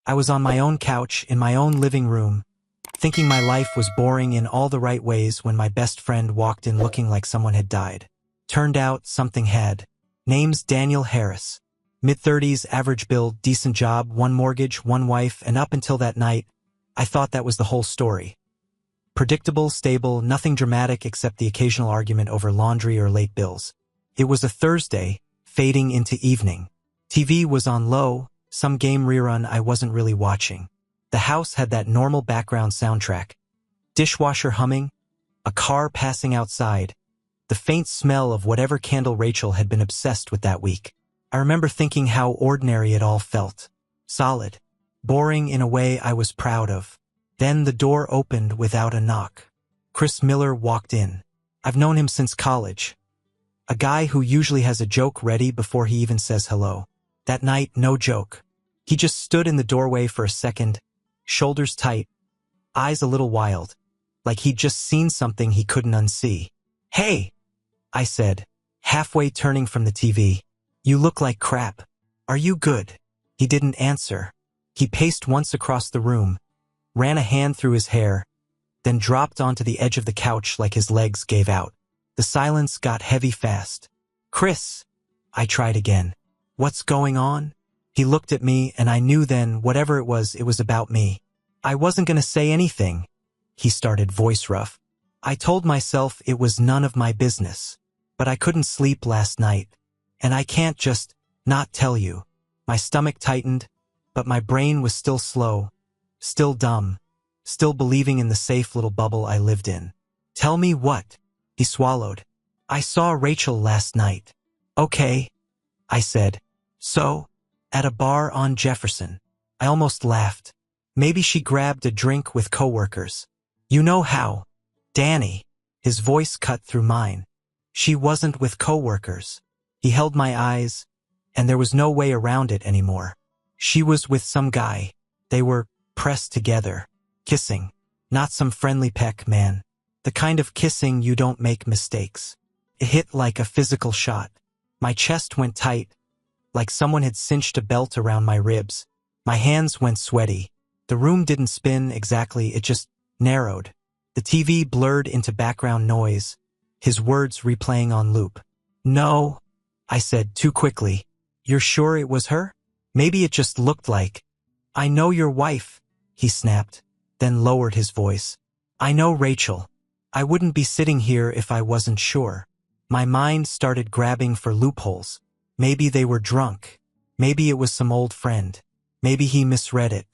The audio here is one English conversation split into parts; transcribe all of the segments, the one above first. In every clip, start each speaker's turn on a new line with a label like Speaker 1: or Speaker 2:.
Speaker 1: I was on my own couch in my own living room, thinking my life was boring in all the right ways when my best friend walked in looking like someone had died. Turned out something had. Name's Daniel Harris. Mid-30s, average build, decent job, one mortgage, one wife, and up until that night, I thought that was the whole story. Predictable, stable, nothing dramatic except the occasional argument over laundry or late bills. It was a Thursday, fading into evening. TV was on low, some game rerun I wasn't really watching. The house had that normal background soundtrack. Dishwasher humming, a car passing outside, the faint smell of whatever candle Rachel had been obsessed with that week. I remember thinking how ordinary it all felt. Solid. Boring in a way I was proud of. Then the door opened without a knock. Chris Miller walked in. I've known him since college. A guy who usually has a joke ready before he even says hello. That night, no joke. He just stood in the doorway for a second, shoulders tight, eyes a little wild, like he'd just seen something he couldn't unsee. "Hey," I said, halfway turning from the TV. "You look like crap. Are you good?" He didn't answer. He paced once across the room, ran a hand through his hair, then dropped onto the edge of the couch like his legs gave out. The silence got heavy fast. "Chris," I tried again. "What's going on?" He looked at me, and I knew then, whatever it was about me. "I wasn't gonna say anything," he started, voice rough. "I told myself it was none of my business. But I couldn't sleep last night. And I can't just not tell you." My stomach tightened, but my brain was still slow, still dumb, still believing in the safe little bubble I lived in. "Tell me what?" He swallowed. "I saw Rachel last night." "Okay," I said. "So?" "At a bar on Jefferson." I almost laughed. Maybe she grabbed a drink with coworkers. "You know how, Danny." His voice cut through mine. "She wasn't with coworkers." He held my eyes, and there was no way around it anymore. "She was with some guy. They were pressed together, kissing. Not some friendly peck, man. The kind of kissing you don't make mistakes." It hit like a physical shot. My chest went tight, like someone had cinched a belt around my ribs. My hands went sweaty. The room didn't spin exactly, it just narrowed. The TV blurred into background noise, his words replaying on loop. "No," I said too quickly. "You're sure it was her?" "Maybe it just looked like." "I know your wife," he snapped, then lowered his voice. "I know Rachel. I wouldn't be sitting here if I wasn't sure." My mind started grabbing for loopholes. Maybe they were drunk. Maybe it was some old friend. Maybe he misread it.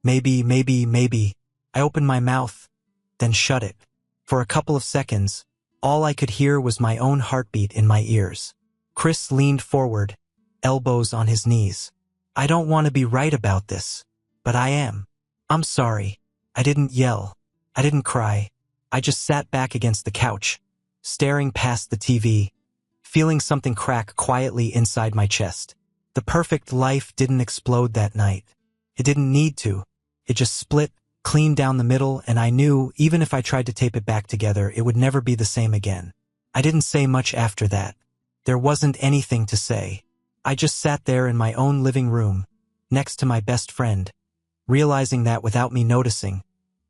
Speaker 1: Maybe. I opened my mouth, then shut it. For a couple of seconds, all I could hear was my own heartbeat in my ears. Chris leaned forward, elbows on his knees. "I don't want to be right about this, but I am. I'm sorry." I didn't yell. I didn't cry. I just sat back against the couch, staring past the TV, feeling something crack quietly inside my chest. The perfect life didn't explode that night. It didn't need to. It just split, clean down the middle, and I knew, even if I tried to tape it back together, it would never be the same again. I didn't say much after that. There wasn't anything to say. I just sat there in my own living room, next to my best friend, realizing that without me noticing,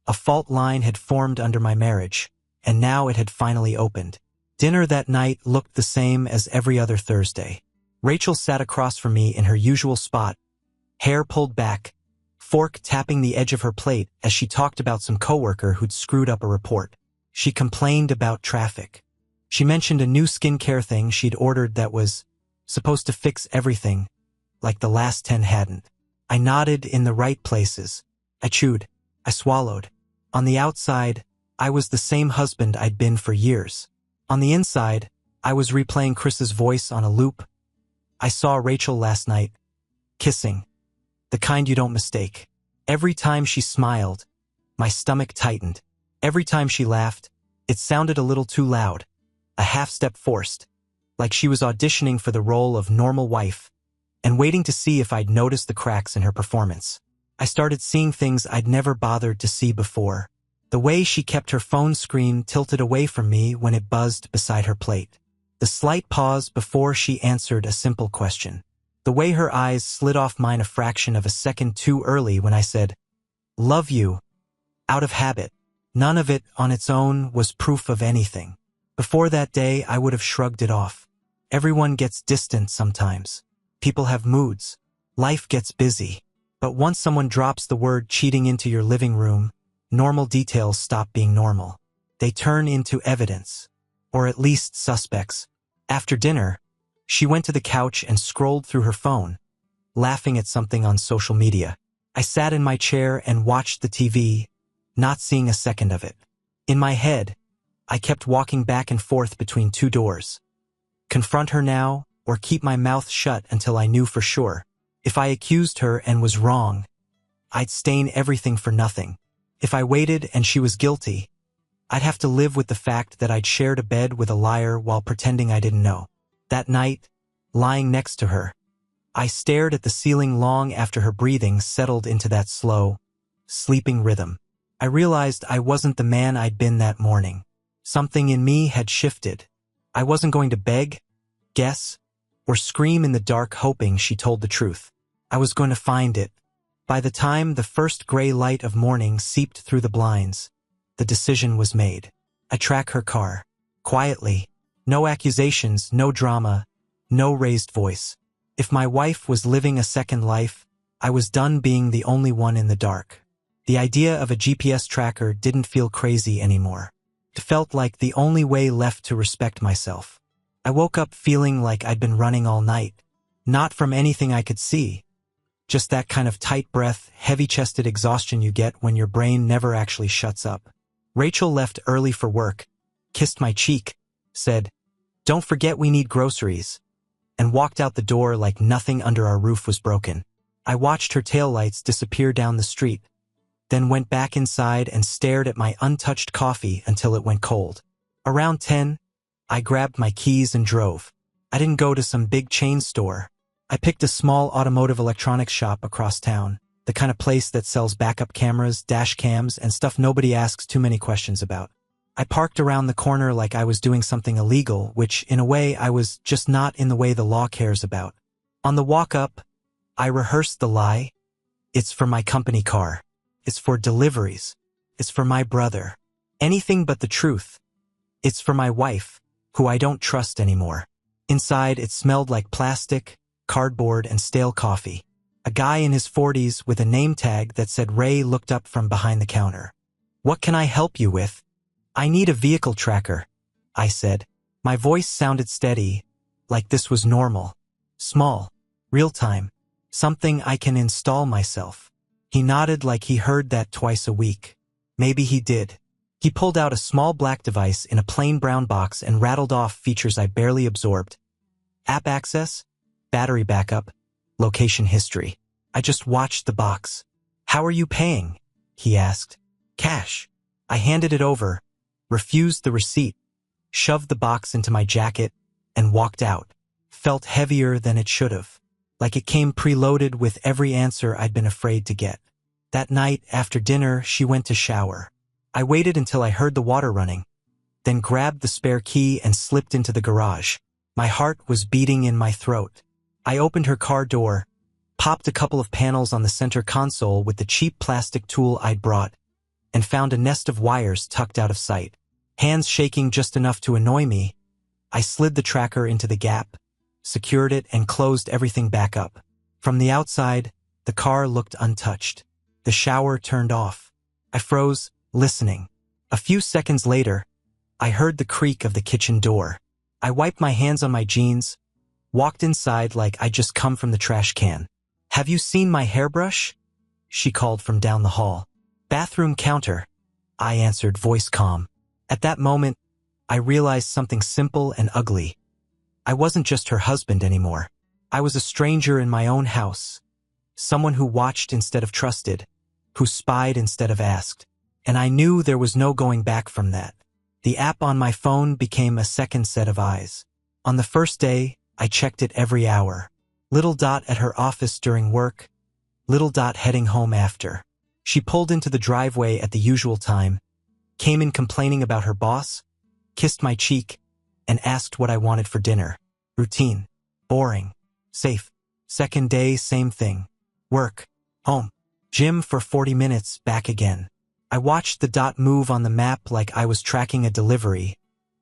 Speaker 1: a fault line had formed under my marriage, and now it had finally opened. Dinner that night looked the same as every other Thursday. Rachel sat across from me in her usual spot, hair pulled back, fork tapping the edge of her plate as she talked about some coworker who'd screwed up a report. She complained about traffic. She mentioned a new skincare thing she'd ordered that was supposed to fix everything, like the last 10 hadn't. I nodded in the right places. I chewed. I swallowed. On the outside, I was the same husband I'd been for years. On the inside, I was replaying Chris's voice on a loop. I saw Rachel last night, kissing. The kind you don't mistake. Every time she smiled, my stomach tightened. Every time she laughed, it sounded a little too loud, a half-step forced, like she was auditioning for the role of normal wife and waiting to see if I'd noticed the cracks in her performance. I started seeing things I'd never bothered to see before. The way she kept her phone screen tilted away from me when it buzzed beside her plate. The slight pause before she answered a simple question. The way her eyes slid off mine a fraction of a second too early when I said, "Love you," out of habit. None of it, on its own, was proof of anything. Before that day, I would have shrugged it off. Everyone gets distant sometimes. People have moods. Life gets busy. But once someone drops the word cheating into your living room, normal details stop being normal. They turn into evidence. Or at least suspects. After dinner, she went to the couch and scrolled through her phone, laughing at something on social media. I sat in my chair and watched the TV, not seeing a second of it. In my head, I kept walking back and forth between two doors. Confront her now, or keep my mouth shut until I knew for sure. If I accused her and was wrong, I'd stain everything for nothing. If I waited and she was guilty, I'd have to live with the fact that I'd shared a bed with a liar while pretending I didn't know. That night, lying next to her, I stared at the ceiling long after her breathing settled into that slow, sleeping rhythm. I realized I wasn't the man I'd been that morning. Something in me had shifted. I wasn't going to beg, guess, or scream in the dark hoping she told the truth. I was going to find it. By the time the first gray light of morning seeped through the blinds, the decision was made. I track her car. Quietly. No accusations, no drama, no raised voice. If my wife was living a second life, I was done being the only one in the dark. The idea of a GPS tracker didn't feel crazy anymore. It felt like the only way left to respect myself. I woke up feeling like I'd been running all night. Not from anything I could see. Just that kind of tight breath, heavy-chested exhaustion you get when your brain never actually shuts up. Rachel left early for work, kissed my cheek, said, "Don't forget we need groceries," and walked out the door like nothing under our roof was broken. I watched her taillights disappear down the street, then went back inside and stared at my untouched coffee until it went cold. Around 10, I grabbed my keys and drove. I didn't go to some big chain store. I picked a small automotive electronics shop across town, the kind of place that sells backup cameras, dash cams, and stuff nobody asks too many questions about. I parked around the corner like I was doing something illegal, which, in a way, I was, just not in the way the law cares about. On the walk up, I rehearsed the lie. It's for my company car. It's for deliveries. It's for my brother. Anything but the truth. It's for my wife, who I don't trust anymore. Inside, it smelled like plastic, cardboard, and stale coffee. A guy in his 40s with a name tag that said Ray looked up from behind the counter. "What can I help you with?" "I need a vehicle tracker," I said. My voice sounded steady, like this was normal. Small. Real-time. Something I can install myself. He nodded like he heard that twice a week. Maybe he did. He pulled out a small black device in a plain brown box and rattled off features I barely absorbed. App access, battery backup, location history. I just watched the box. "How are you paying?" he asked. "Cash." I handed it over, refused the receipt, shoved the box into my jacket, and walked out. Felt heavier than it should have. Like it came preloaded with every answer I'd been afraid to get. That night, after dinner, she went to shower. I waited until I heard the water running, then grabbed the spare key and slipped into the garage. My heart was beating in my throat. I opened her car door, popped a couple of panels on the center console with the cheap plastic tool I'd brought, and found a nest of wires tucked out of sight. Hands shaking just enough to annoy me, I slid the tracker into the gap, secured it, and closed everything back up. From the outside, the car looked untouched. The shower turned off. I froze, listening. A few seconds later, I heard the creak of the kitchen door. I wiped my hands on my jeans, walked inside like I'd just come from the trash can. "Have you seen my hairbrush?" she called from down the hall. "Bathroom counter," I answered, voice calm. At that moment, I realized something simple and ugly. I wasn't just her husband anymore. I was a stranger in my own house. Someone who watched instead of trusted, who spied instead of asked. And I knew there was no going back from that. The app on my phone became a second set of eyes. On the first day, I checked it every hour. Little dot at her office during work, little dot heading home after. She pulled into the driveway at the usual time, came in complaining about her boss, kissed my cheek, and asked what I wanted for dinner. Routine. Boring. Safe. Second day, same thing. Work. Home. Gym for 40 minutes, back again. I watched the dot move on the map like I was tracking a delivery,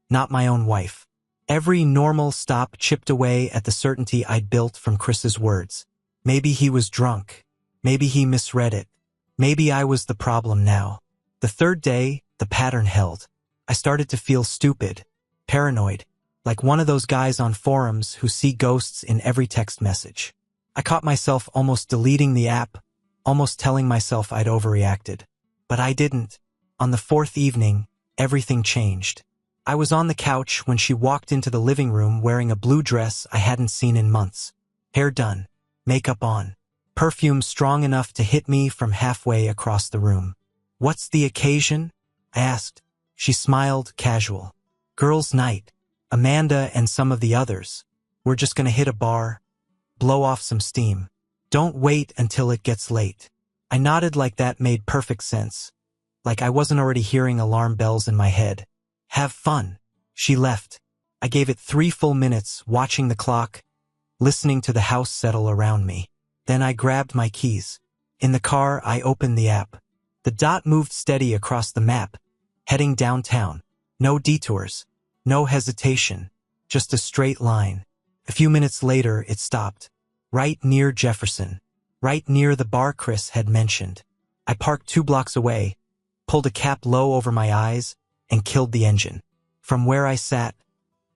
Speaker 1: not my own wife. Every normal stop chipped away at the certainty I'd built from Chris's words. Maybe he was drunk. Maybe he misread it. Maybe I was the problem now. The third day, the pattern held. I started to feel stupid, paranoid, like one of those guys on forums who see ghosts in every text message. I caught myself almost deleting the app, almost telling myself I'd overreacted. But I didn't. On the fourth evening, everything changed. I was on the couch when she walked into the living room wearing a blue dress I hadn't seen in months. Hair done, makeup on, perfume strong enough to hit me from halfway across the room. "What's the occasion?" I asked. She smiled, casual. "Girls' night. Amanda and some of the others. We're just gonna hit a bar, blow off some steam. Don't wait until it gets late." I nodded like that made perfect sense, like I wasn't already hearing alarm bells in my head. "Have fun." She left. I gave it 3 full minutes, watching the clock, listening to the house settle around me. Then I grabbed my keys. In the car, I opened the app. The dot moved steady across the map, heading downtown. No detours, no hesitation, just a straight line. A few minutes later, it stopped. Right near Jefferson. Right near the bar Chris had mentioned. I parked 2 blocks away, pulled a cap low over my eyes, and killed the engine. From where I sat,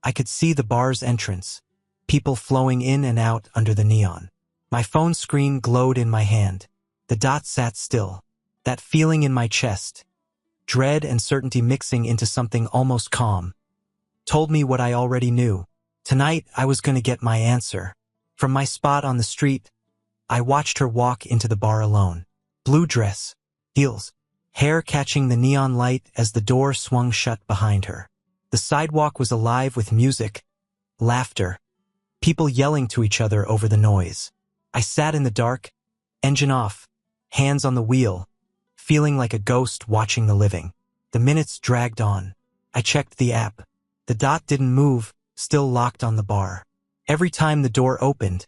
Speaker 1: I could see the bar's entrance, people flowing in and out under the neon. My phone screen glowed in my hand. The dot sat still. That feeling in my chest, dread and certainty mixing into something almost calm, told me what I already knew. Tonight, I was going to get my answer. From my spot on the street, I watched her walk into the bar alone. Blue dress, heels, hair catching the neon light as the door swung shut behind her. The sidewalk was alive with music, laughter, people yelling to each other over the noise. I sat in the dark, engine off, hands on the wheel, feeling like a ghost watching the living. The minutes dragged on. I checked the app. The dot didn't move, still locked on the bar. Every time the door opened,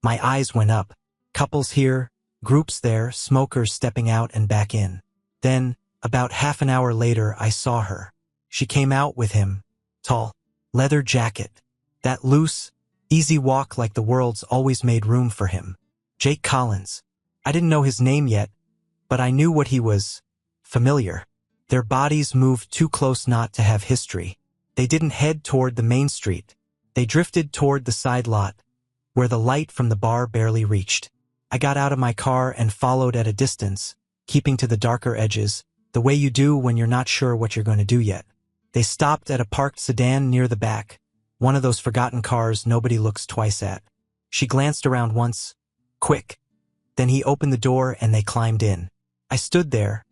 Speaker 1: my eyes went up. Couples here, groups there, smokers stepping out and back in. Then, about half an hour later, I saw her. She came out with him, tall, leather jacket, that loose, easy walk like the world's always made room for him. Jake Collins. I didn't know his name yet, but I knew what he was. Familiar. Their bodies moved too close not to have history. They didn't head toward the main street. They drifted toward the side lot, where the light from the bar barely reached. I got out of my car and followed at a distance, keeping to the darker edges, the way you do when you're not sure what you're going to do yet. They stopped at a parked sedan near the back, one of those forgotten cars nobody looks twice at. She glanced around once, quick. Then he opened the door and they climbed in. I stood there,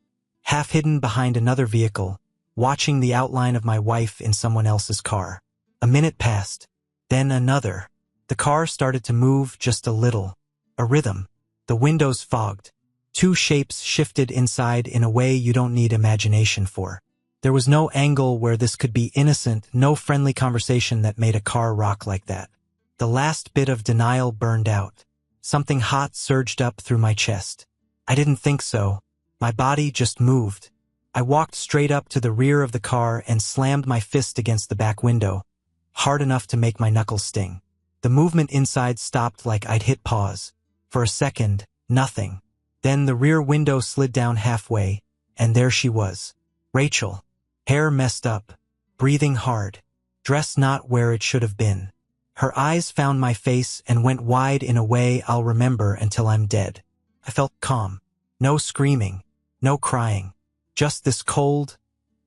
Speaker 1: half hidden behind another vehicle, watching the outline of my wife in someone else's car. A minute passed, then another. The car started to move just a little. A rhythm. The windows fogged. 2 shapes shifted inside in a way you don't need imagination for. There was no angle where this could be innocent, no friendly conversation that made a car rock like that. The last bit of denial burned out. Something hot surged up through my chest. I didn't think so. My body just moved. I walked straight up to the rear of the car and slammed my fist against the back window, hard enough to make my knuckles sting. The movement inside stopped like I'd hit pause. For a second, nothing. Then the rear window slid down halfway, and there she was. Rachel. Hair messed up, breathing hard, dress not where it should have been. Her eyes found my face and went wide in a way I'll remember until I'm dead. I felt calm. No screaming, no crying. Just this cold,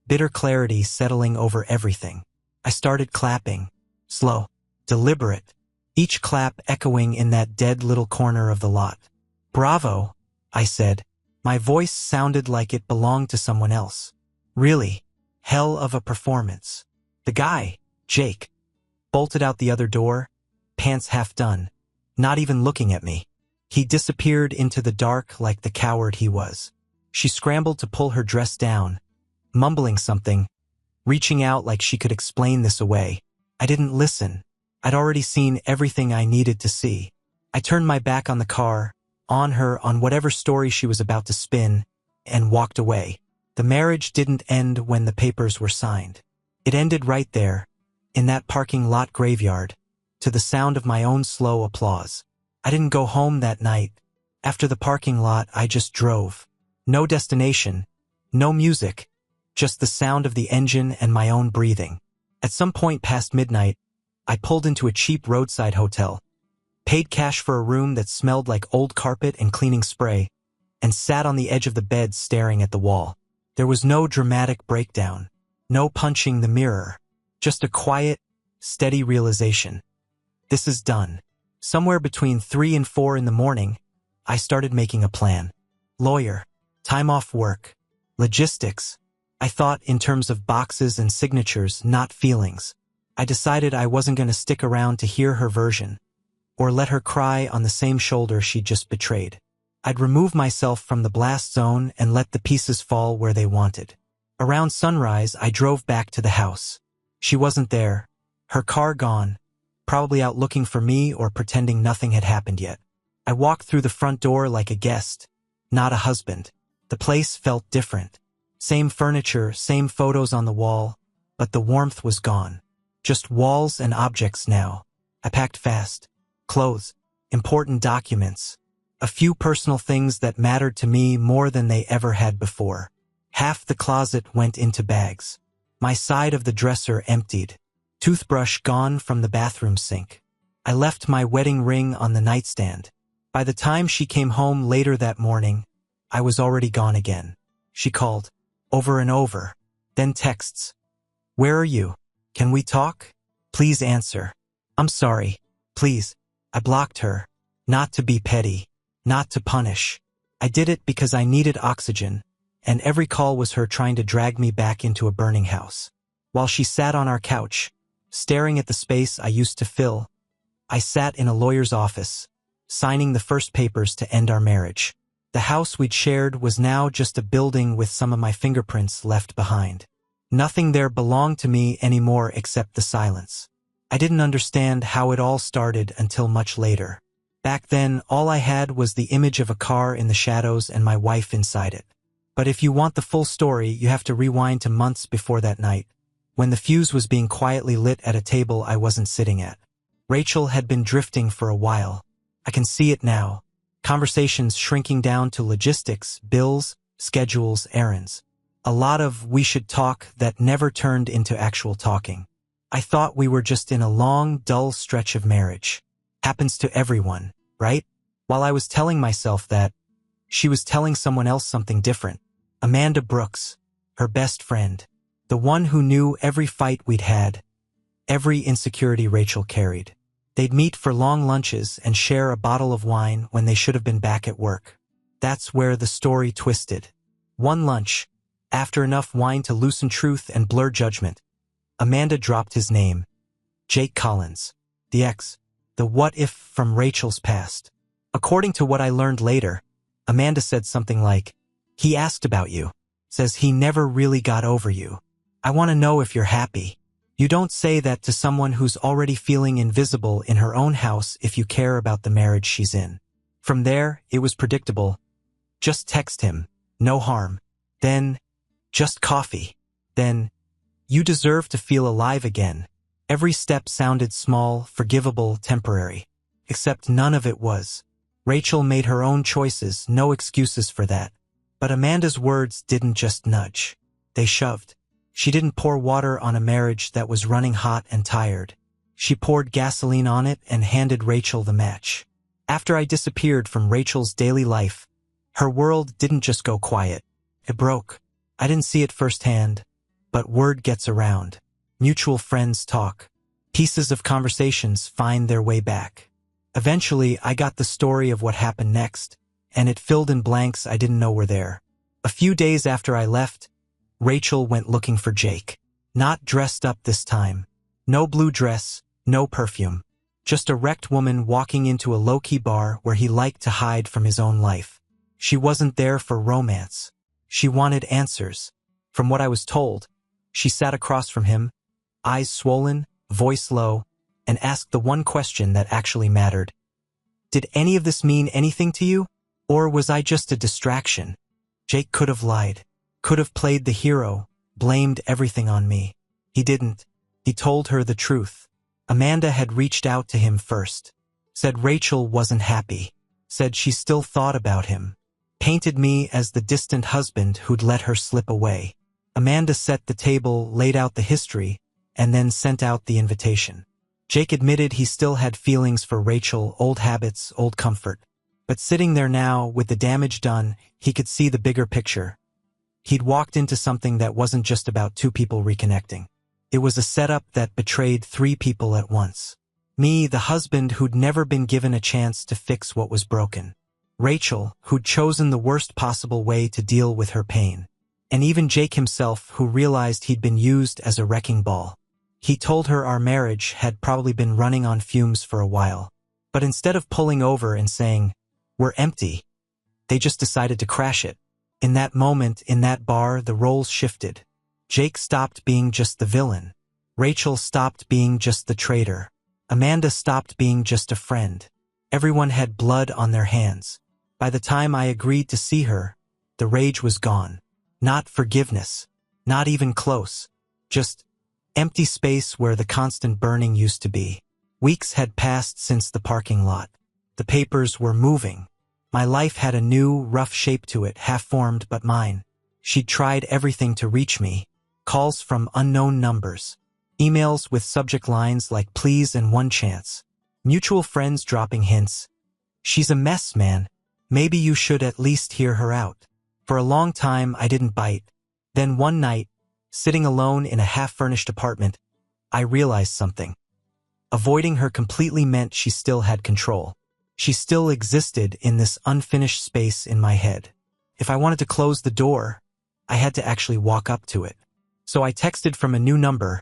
Speaker 1: bitter clarity settling over everything. I started clapping. Slow, deliberate. Each clap echoing in that dead little corner of the lot. "Bravo," I said. My voice sounded like it belonged to someone else. Really, hell of a performance. The guy, Jake, bolted out the other door, pants half done, not even looking at me. He disappeared into the dark like the coward he was. She scrambled to pull her dress down, mumbling something, reaching out like she could explain this away. I didn't listen. I'd already seen everything I needed to see. I turned my back on the car, on her, on whatever story she was about to spin, and walked away. The marriage didn't end when the papers were signed. It ended right there, in that parking lot graveyard, to the sound of my own slow applause. I didn't go home that night. After the parking lot, I just drove. No destination, no music, just the sound of the engine and my own breathing. At some point past midnight, I pulled into a cheap roadside hotel, paid cash for a room that smelled like old carpet and cleaning spray, and sat on the edge of the bed staring at the wall. There was no dramatic breakdown, no punching the mirror, just a quiet, steady realization. This is done. Somewhere between 3 and 4 in the morning, I started making a plan. Lawyer, time off work, logistics. I thought in terms of boxes and signatures, not feelings. I decided I wasn't going to stick around to hear her version, or let her cry on the same shoulder she'd just betrayed. I'd remove myself from the blast zone and let the pieces fall where they wanted. Around sunrise, I drove back to the house. She wasn't there, her car gone, probably out looking for me or pretending nothing had happened yet. I walked through the front door like a guest, not a husband. The place felt different. Same furniture, same photos on the wall, but the warmth was gone. Just walls and objects now. I packed fast. Clothes, important documents, a few personal things that mattered to me more than they ever had before. Half the closet went into bags. My side of the dresser emptied. Toothbrush gone from the bathroom sink. I left my wedding ring on the nightstand. By the time she came home later that morning, I was already gone again. She called, over and over, then texts. Where are you? Can we talk? Please answer. I'm sorry. Please. I blocked her. Not to be petty. Not to punish. I did it because I needed oxygen, and every call was her trying to drag me back into a burning house. While she sat on our couch, staring at the space I used to fill, I sat in a lawyer's office, signing the first papers to end our marriage. The house we'd shared was now just a building with some of my fingerprints left behind. Nothing there belonged to me anymore except the silence. I didn't understand how it all started until much later. Back then, all I had was the image of a car in the shadows and my wife inside it. But if you want the full story, you have to rewind to months before that night, when the fuse was being quietly lit at a table I wasn't sitting at. Rachel had been drifting for a while. I can see it now. Conversations shrinking down to logistics, bills, schedules, errands. A lot of we should talk that never turned into actual talking. I thought we were just in a long, dull stretch of marriage. Happens to everyone, right? While I was telling myself that, she was telling someone else something different. Amanda Brooks, her best friend, the one who knew every fight we'd had, every insecurity Rachel carried. They'd meet for long lunches and share a bottle of wine when they should have been back at work. That's where the story twisted. One lunch, after enough wine to loosen truth and blur judgment, Amanda dropped his name. Jake Collins, the ex, the what-if from Rachel's past. According to what I learned later, Amanda said something like, he asked about you, says he never really got over you. I want to know if you're happy. You don't say that to someone who's already feeling invisible in her own house if you care about the marriage she's in. From there, it was predictable. Just text him. No harm. Then, just coffee. Then, you deserve to feel alive again. Every step sounded small, forgivable, temporary. Except none of it was. Rachel made her own choices, no excuses for that. But Amanda's words didn't just nudge. They shoved. She didn't pour water on a marriage that was running hot and tired. She poured gasoline on it and handed Rachel the match. After I disappeared from Rachel's daily life, her world didn't just go quiet. It broke. I didn't see it firsthand, but word gets around. Mutual friends talk. Pieces of conversations find their way back. Eventually, I got the story of what happened next, and it filled in blanks I didn't know were there. A few days after I left, Rachel went looking for Jake. Not dressed up this time. No blue dress, no perfume. Just a wrecked woman walking into a low-key bar where he liked to hide from his own life. She wasn't there for romance. She wanted answers. From what I was told, she sat across from him, eyes swollen, voice low, and asked the one question that actually mattered. Did any of this mean anything to you? Or was I just a distraction? Jake could have lied, could have played the hero, blamed everything on me. He didn't. He told her the truth. Amanda had reached out to him first. Said Rachel wasn't happy. Said she still thought about him. Painted me as the distant husband who'd let her slip away. Amanda set the table, laid out the history, and then sent out the invitation. Jake admitted he still had feelings for Rachel, old habits, old comfort. But sitting there now, with the damage done, he could see the bigger picture. He'd walked into something that wasn't just about two people reconnecting. It was a setup that betrayed three people at once. Me, the husband who'd never been given a chance to fix what was broken. Rachel, who'd chosen the worst possible way to deal with her pain. And even Jake himself, who realized he'd been used as a wrecking ball. He told her our marriage had probably been running on fumes for a while. But instead of pulling over and saying, "We're empty," they just decided to crash it. In that moment, in that bar, the roles shifted. Jake stopped being just the villain. Rachel stopped being just the traitor. Amanda stopped being just a friend. Everyone had blood on their hands. By the time I agreed to see her, the rage was gone. Not forgiveness. Not even close. Just empty space where the constant burning used to be. Weeks had passed since the parking lot. The papers were moving. My life had a new, rough shape to it, half-formed but mine. She'd tried everything to reach me. Calls from unknown numbers. Emails with subject lines like "please" and "one chance." Mutual friends dropping hints. "She's a mess, man. Maybe you should at least hear her out." For a long time, I didn't bite. Then one night, sitting alone in a half-furnished apartment, I realized something. Avoiding her completely meant she still had control. She still existed in this unfinished space in my head. If I wanted to close the door, I had to actually walk up to it. So I texted from a new number,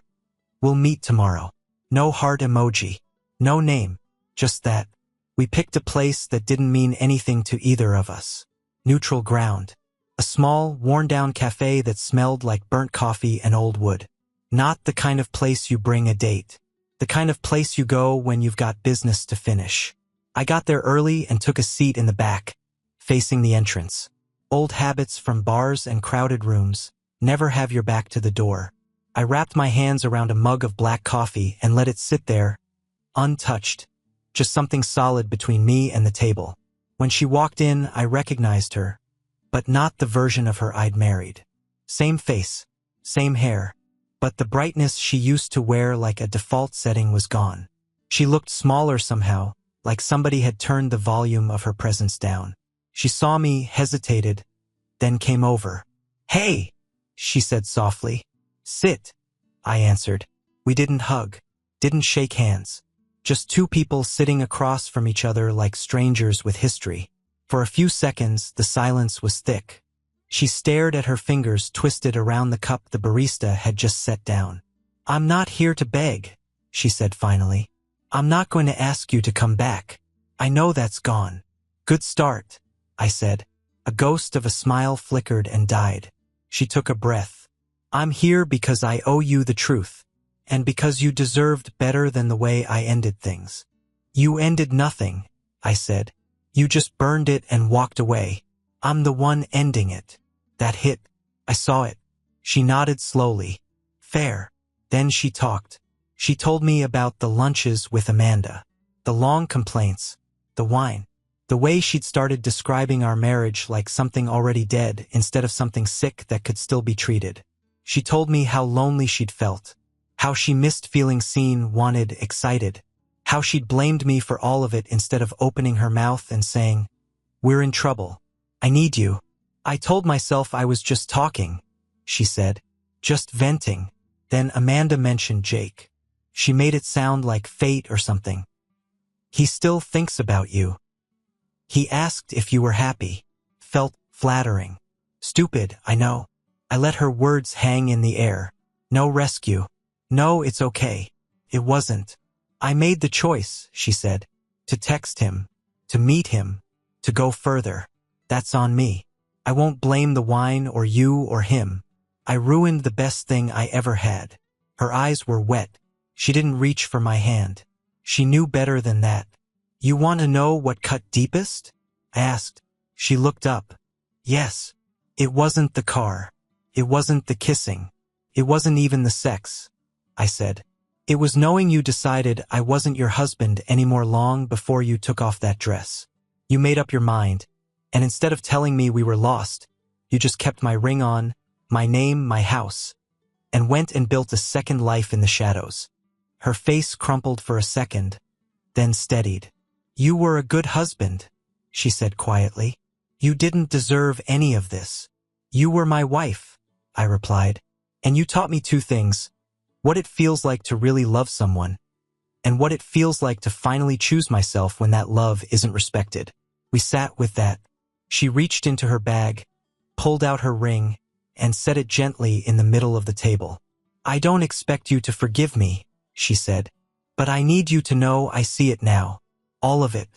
Speaker 1: "We'll meet tomorrow." No heart emoji. No name. Just that. We picked a place that didn't mean anything to either of us. Neutral ground. A small, worn-down cafe that smelled like burnt coffee and old wood. Not the kind of place you bring a date. The kind of place you go when you've got business to finish. I got there early and took a seat in the back, facing the entrance. Old habits from bars and crowded rooms. Never have your back to the door. I wrapped my hands around a mug of black coffee and let it sit there, untouched. Just something solid between me and the table. When she walked in, I recognized her. But not the version of her I'd married. Same face, same hair, but the brightness she used to wear like a default setting was gone. She looked smaller somehow, like somebody had turned the volume of her presence down. She saw me, hesitated, then came over. "Hey," she said softly. "Sit," I answered. We didn't hug, didn't shake hands. Just two people sitting across from each other like strangers with history. For a few seconds, the silence was thick. She stared at her fingers twisted around the cup the barista had just set down. "I'm not here to beg," she said finally. "I'm not going to ask you to come back. I know that's gone." "Good start," I said. A ghost of a smile flickered and died. She took a breath. "I'm here because I owe you the truth, and because you deserved better than the way I ended things." "You ended nothing," I said. "You just burned it and walked away. I'm the one ending it." That hit. I saw it. She nodded slowly. "Fair." Then she talked. She told me about the lunches with Amanda. The long complaints. The wine. The way she'd started describing our marriage like something already dead instead of something sick that could still be treated. She told me how lonely she'd felt. How she missed feeling seen, wanted, excited. How she'd blamed me for all of it instead of opening her mouth and saying, "We're in trouble. I need you." I told myself I was just talking, she said. Just venting. Then Amanda mentioned Jake. She made it sound like fate or something. "He still thinks about you. He asked if you were happy." Felt flattering. Stupid, I know. I let her words hang in the air. No rescue. No, it's okay. It wasn't. "I made the choice," she said. "To text him. To meet him. To go further. That's on me. I won't blame the wine or you or him. I ruined the best thing I ever had." Her eyes were wet. She didn't reach for my hand. She knew better than that. You want to know what cut deepest? I asked. She looked up. Yes. It wasn't the car. It wasn't the kissing. It wasn't even the sex, I said. It was knowing you decided I wasn't your husband anymore long before you took off that dress. You made up your mind, and instead of telling me we were lost, you just kept my ring on, my name, my house, and went and built a second life in the shadows. Her face crumpled for a second, then steadied. You were a good husband, she said quietly. You didn't deserve any of this. You were my wife, I replied, and you taught me two things: what it feels like to really love someone, and what it feels like to finally choose myself when that love isn't respected. We sat with that. She reached into her bag, pulled out her ring, and set it gently in the middle of the table. I don't expect you to forgive me, she said, but I need you to know I see it now. All of it.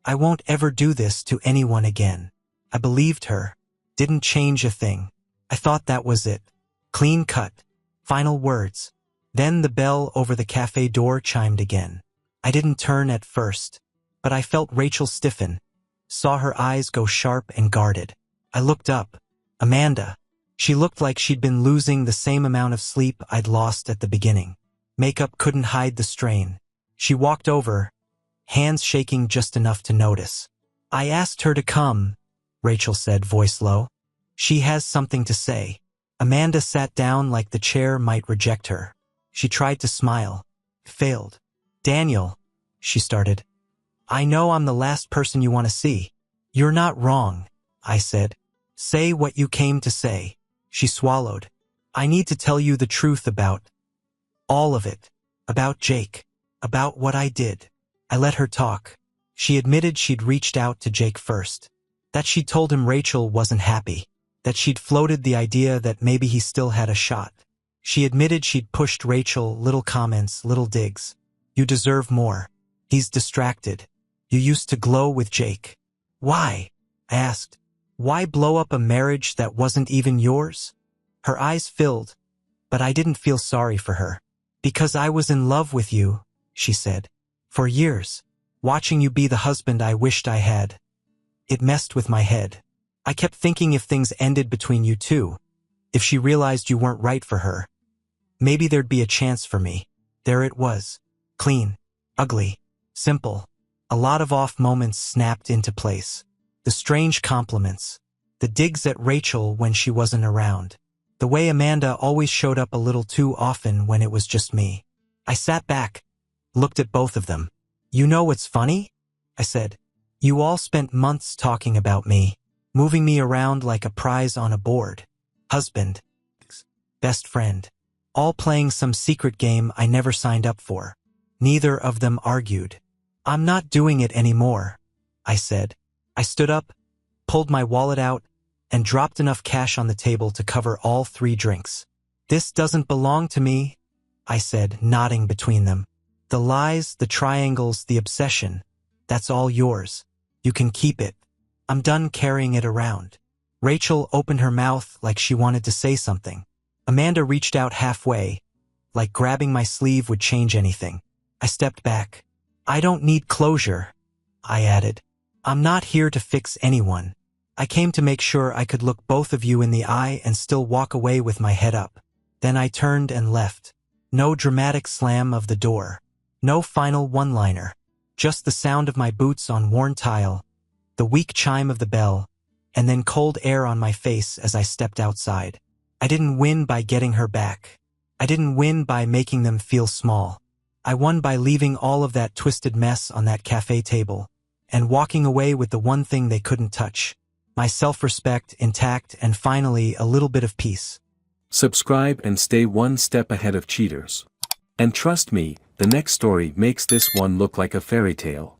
Speaker 1: I won't ever do this to anyone again. I believed her. Didn't change a thing. I thought that was it. Clean cut. Final words. Then the bell over the cafe door chimed again. I didn't turn at first, but I felt Rachel stiffen, saw her eyes go sharp and guarded. I looked up. Amanda. She looked like she'd been losing the same amount of sleep I'd lost at the beginning. Makeup couldn't hide the strain. She walked over, hands shaking just enough to notice. I asked her to come, Rachel said, voice low. She has something to say. Amanda sat down like the chair might reject her. She tried to smile. Failed. Daniel, she started. I know I'm the last person you want to see. You're not wrong, I said. Say what you came to say. She swallowed. I need to tell you the truth about all of it. About Jake. About what I did. I let her talk. She admitted she'd reached out to Jake first. That she'd told him Rachel wasn't happy. That she'd floated the idea that maybe he still had a shot. She admitted she'd pushed Rachel, little comments, little digs. You deserve more. He's distracted. You used to glow with Jake. Why? I asked. Why blow up a marriage that wasn't even yours? Her eyes filled, but I didn't feel sorry for her. Because I was in love with you, she said. For years. Watching you be the husband I wished I had. It messed with my head. I kept thinking if things ended between you two, if she realized you weren't right for her, maybe there'd be a chance for me. There it was. Clean. Ugly. Simple. A lot of off moments snapped into place. The strange compliments. The digs at Rachel when she wasn't around. The way Amanda always showed up a little too often when it was just me. I sat back, looked at both of them. You know what's funny? I said. You all spent months talking about me, moving me around like a prize on a board. Husband. Best friend. All playing some secret game I never signed up for. Neither of them argued. I'm not doing it anymore, I said. I stood up, pulled my wallet out, and dropped enough cash on the table to cover all 3 drinks. This doesn't belong to me, I said, nodding between them. The lies, the triangles, the obsession, that's all yours. You can keep it. I'm done carrying it around. Rachel opened her mouth like she wanted to say something. Amanda reached out halfway, like grabbing my sleeve would change anything. I stepped back. I don't need closure, I added. I'm not here to fix anyone. I came to make sure I could look both of you in the eye and still walk away with my head up. Then I turned and left. No dramatic slam of the door. No final one-liner. Just the sound of my boots on worn tile, the weak chime of the bell, and then cold air on my face as I stepped outside. I didn't win by getting her back. I didn't win by making them feel small. I won by leaving all of that twisted mess on that cafe table and walking away with the one thing they couldn't touch. My self-respect intact and finally a little bit of peace.
Speaker 2: Subscribe and stay one step ahead of cheaters. And trust me, the next story makes this one look like a fairy tale.